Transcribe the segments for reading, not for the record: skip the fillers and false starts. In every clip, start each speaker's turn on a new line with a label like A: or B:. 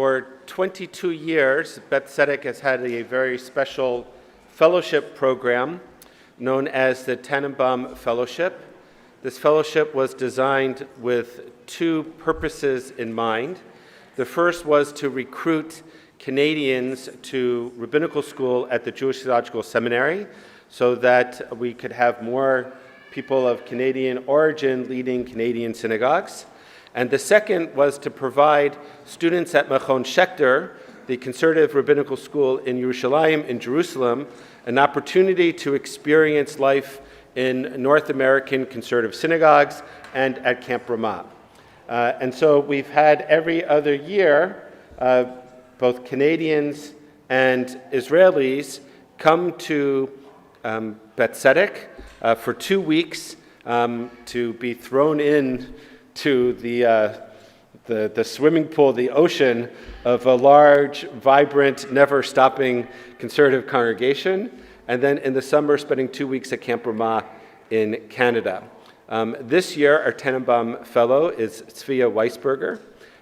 A: For 22 years, Beth Tzedek has had a very special fellowship program known as the Tannenbaum Fellowship. This fellowship was designed with two purposes in mind. The first was to recruit Canadians to rabbinical school at the Jewish Theological Seminary so that we could have more people of Canadian origin leading Canadian synagogues. And the second was to provide students at Machon Schechter, the conservative rabbinical school in Yerushalayim, in Jerusalem, an opportunity to experience life in North American conservative synagogues and at Camp Ramah. And so we've had every other year, both Canadians and Israelis come to Beth Tzedek for 2 weeks to be thrown in to the swimming pool, the ocean of a large, vibrant, never-stopping conservative congregation, and then in the summer spending 2 weeks at Camp Ramah in Canada. This year, our Tannenbaum Fellow is Tsvia Weisberger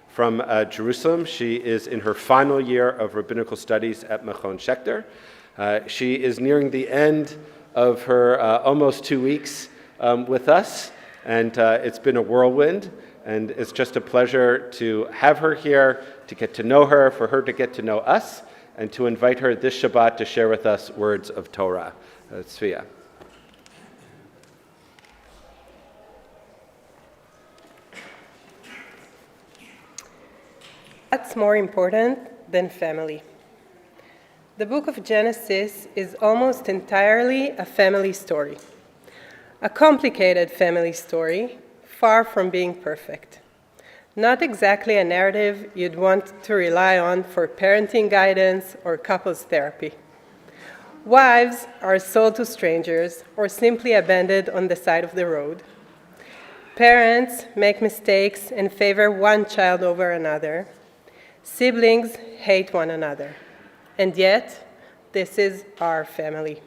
A: from Jerusalem. She is in her final year of rabbinical studies at Machon Schechter. She is nearing the end of her almost 2 weeks with us, and it's been a whirlwind, and it's just a pleasure to have her here, to get to know her, for her to get to know us, and to invite her this Shabbat to share with us words of Torah. Tsvia.
B: What's more important than family? The book of Genesis is almost entirely a family story. A complicated family story, far from being perfect. Not exactly a narrative you'd want to rely on for parenting guidance or couples therapy. Wives are sold to strangers or simply abandoned on the side of the road. Parents make mistakes and favor one child over another. Siblings hate one another. And yet, this is our family.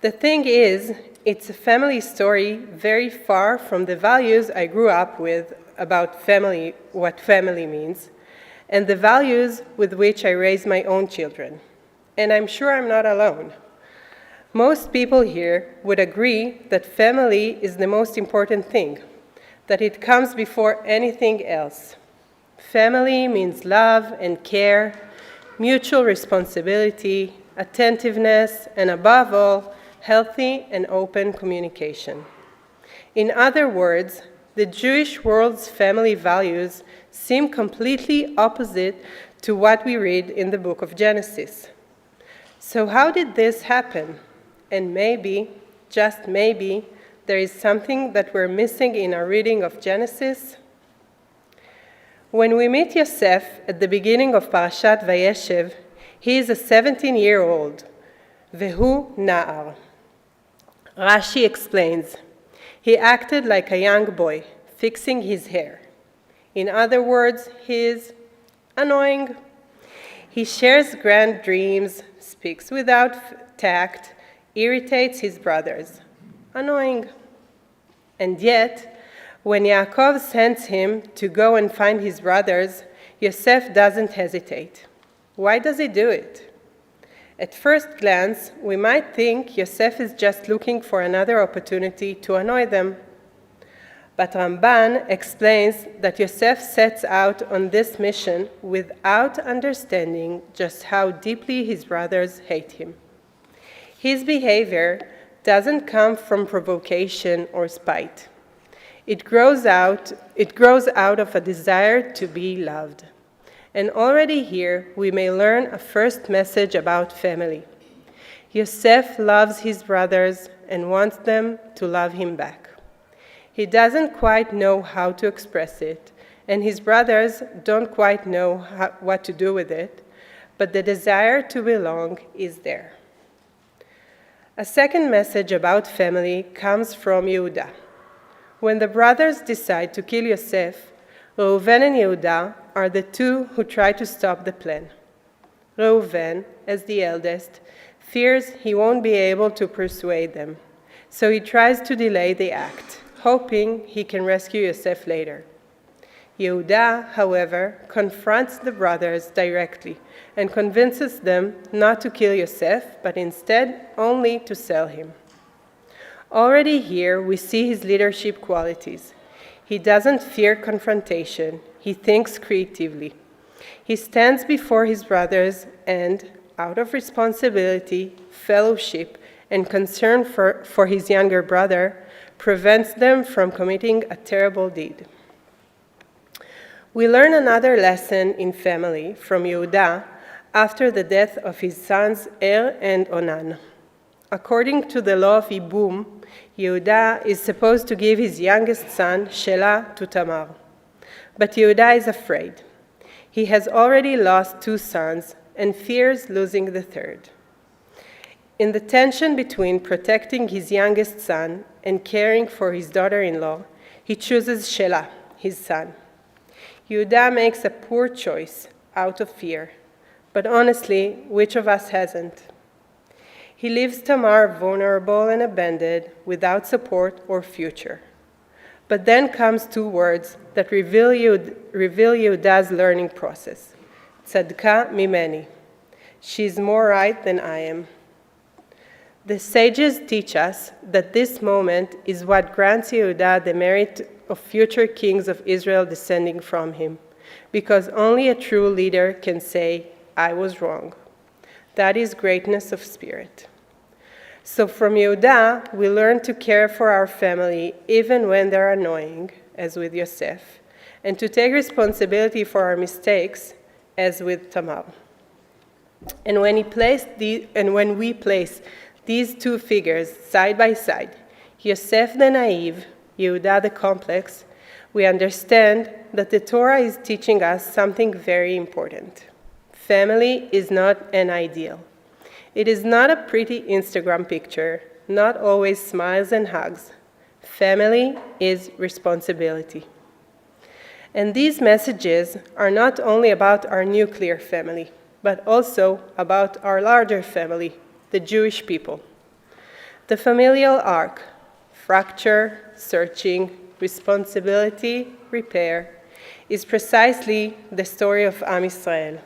B: The thing is, it's a family story very far from the values I grew up with about family, what family means, and the values with which I raise my own children. And I'm sure I'm not alone. Most people here would agree that family is the most important thing, that it comes before anything else. Family means love and care, mutual responsibility, attentiveness, and above all, healthy and open communication. In other words, the Jewish world's family values seem completely opposite to what we read in the book of Genesis. So how did this happen? And maybe, just maybe, there is something that we're missing in our reading of Genesis. When we meet Yosef at the beginning of Parashat Vayeshev, he is a 17-year-old, Vehu Na'ar. Rashi explains, he acted like a young boy, fixing his hair. In other words, he is annoying. He shares grand dreams, speaks without tact, irritates his brothers. Annoying. And yet, when Yaakov sends him to go and find his brothers, Yosef doesn't hesitate. Why does he do it? At first glance, we might think Yosef is just looking for another opportunity to annoy them. But Ramban explains that Yosef sets out on this mission without understanding just how deeply his brothers hate him. His behavior doesn't come from provocation or spite. It grows out of a desire to be loved. And already here, we may learn a first message about family. Yosef loves his brothers and wants them to love him back. He doesn't quite know how to express it, and his brothers don't quite know what to do with it, but the desire to belong is there. A second message about family comes from Yehuda. When the brothers decide to kill Yosef, Reuven and Yehuda are the two who try to stop the plan. Reuven, as the eldest, fears he won't be able to persuade them, so he tries to delay the act, hoping he can rescue Yosef later. Yehuda, however, confronts the brothers directly and convinces them not to kill Yosef, but instead only to sell him. Already here we see his leadership qualities. He doesn't fear confrontation. He thinks creatively. He stands before his brothers and, out of responsibility, fellowship, and concern for his younger brother, prevents them from committing a terrible deed. We learn another lesson in family from Yehuda after the death of his sons Er and Onan. According to the law of Ibum, Yehuda is supposed to give his youngest son, Shelah, to Tamar. But Yehuda is afraid. He has already lost 2 sons and fears losing the third. In the tension between protecting his youngest son and caring for his daughter-in-law, he chooses Shelah, his son. Yehuda makes a poor choice out of fear, but honestly, which of us hasn't? He leaves Tamar vulnerable and abandoned, without support or future. But then comes 2 words that reveal Yehuda's learning process. Tzadka mimeni. She's more right than I am. The sages teach us that this moment is what grants Yehuda the merit of future kings of Israel descending from him, because only a true leader can say, I was wrong. That is greatness of spirit. So from Yehuda, we learn to care for our family even when they're annoying, as with Yosef, and to take responsibility for our mistakes, as with Tamar. And when we place these 2 figures side by side, Yosef the naive, Yehuda the complex, we understand that the Torah is teaching us something very important. Family is not an ideal. It is not a pretty Instagram picture, not always smiles and hugs. Family is responsibility. And these messages are not only about our nuclear family, but also about our larger family, the Jewish people. The familial arc, fracture, searching, responsibility, repair, is precisely the story of Am Yisrael.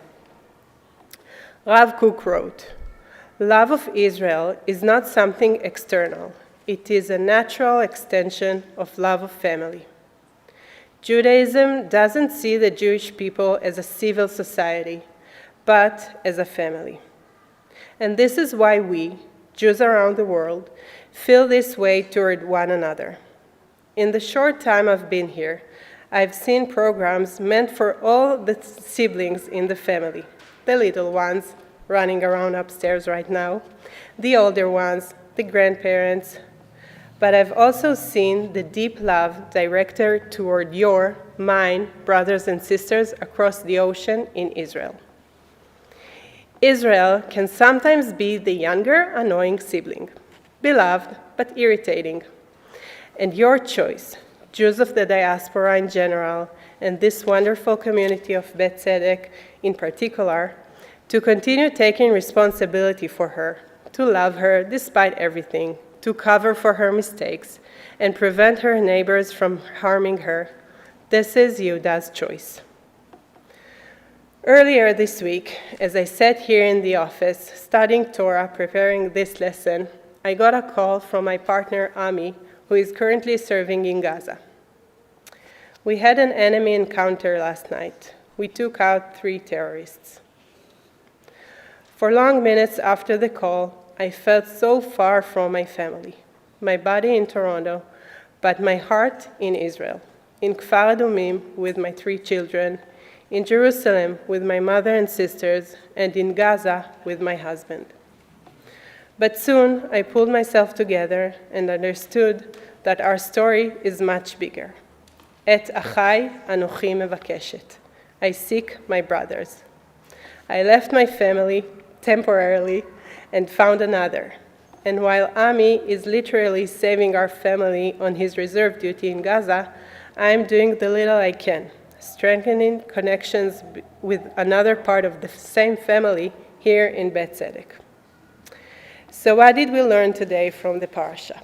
B: Rav Kook wrote, "Love of Israel is not something external. It is a natural extension of love of family." Judaism doesn't see the Jewish people as a civil society, but as a family. And this is why we, Jews around the world, feel this way toward one another. In the short time I've been here, I've seen programs meant for all the siblings in the family, the little ones running around upstairs right now, the older ones, the grandparents, but I've also seen the deep love directed toward mine, brothers and sisters across the ocean in Israel. Israel can sometimes be the younger, annoying sibling, beloved but irritating. And your choice, Jews of the diaspora in general, and this wonderful community of Bet Tzedek in particular, to continue taking responsibility for her, to love her despite everything, to cover for her mistakes, and prevent her neighbors from harming her. This is Yehuda's choice. Earlier this week, as I sat here in the office studying Torah, preparing this lesson, I got a call from my partner, Ami, who is currently serving in Gaza. We had an enemy encounter last night. We took out 3 terrorists. For long minutes after the call, I felt so far from my family, my body in Toronto, but my heart in Israel, in Kfar Adumim with my 3 children, in Jerusalem with my mother and sisters, and in Gaza with my husband. But soon I pulled myself together and understood that our story is much bigger. Et achai anochi mevakeshet. I seek my brothers. I left my family temporarily and found another. And while Ami is literally saving our family on his reserve duty in Gaza, I am doing the little I can, strengthening connections with another part of the same family here in Bet Tzedek. So what did we learn today from the parasha?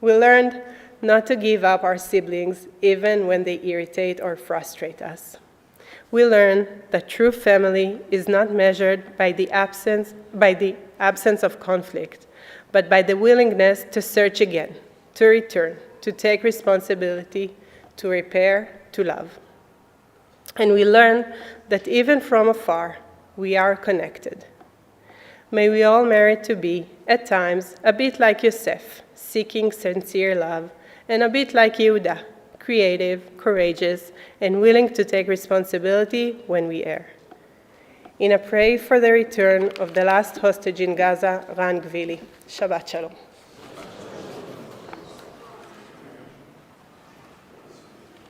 B: We learned not to give up our siblings even when they irritate or frustrate us. We learn that true family is not measured by the absence of conflict, but by the willingness to search again, to return, to take responsibility, to repair, to love. And we learn that even from afar, we are connected. May we all merit to be, at times, a bit like Yosef, seeking sincere love, and a bit like Yehuda, creative, courageous, and willing to take responsibility when we err. In a prayer for the return of the last hostage in Gaza, Ran Gvili. Shabbat Shalom.